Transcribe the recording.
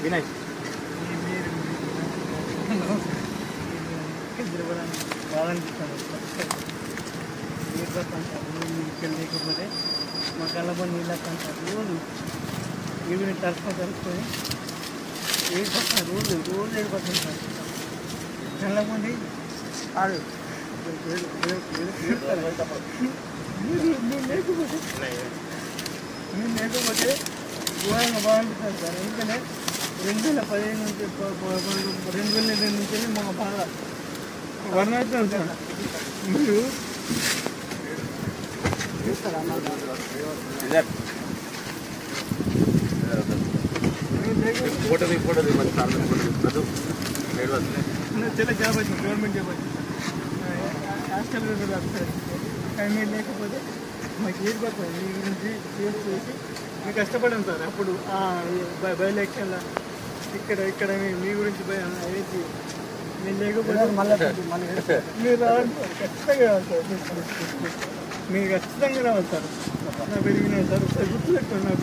వినయ్ బాగా అనిపిస్తాను ఇక్కడ లేకపోతే మా కళ్ళ నీళ్ళు అంటారు రోజు ఈవినింగ్ తరుపుకొని ఏడిపోతాను రోజు ఏడిపోతుంటాను కళ్ళమంది ఆడు నేను లేకపోతే ఘోరంగా బాగా అనిపిస్తాను సార్ ఎందుకంటే 2015 నుంచి 2002 నుంచి మా బాగా వర్ణిస్తాను సార్ మీరు చాలా జాబ్ వచ్చింది గవర్నమెంట్ జాబ్ వచ్చింది హాస్టల్ కానీ మీరు లేకపోతే మాకు ఏది పడుతుంది మీ గురించి చేసి మేము కష్టపడాం సార్ అప్పుడు బై ఎలక్షన్లో ఇక్కడ మీ గురించి ఏంటి నేను లేకపోతే మీరు రావాలి సార్ ఖచ్చితంగా రావాలి సార్ మీరు ఖచ్చితంగా రావాలి సార్ నా పెరిగిన సార్ గుర్తుపెట్టుకోండి నా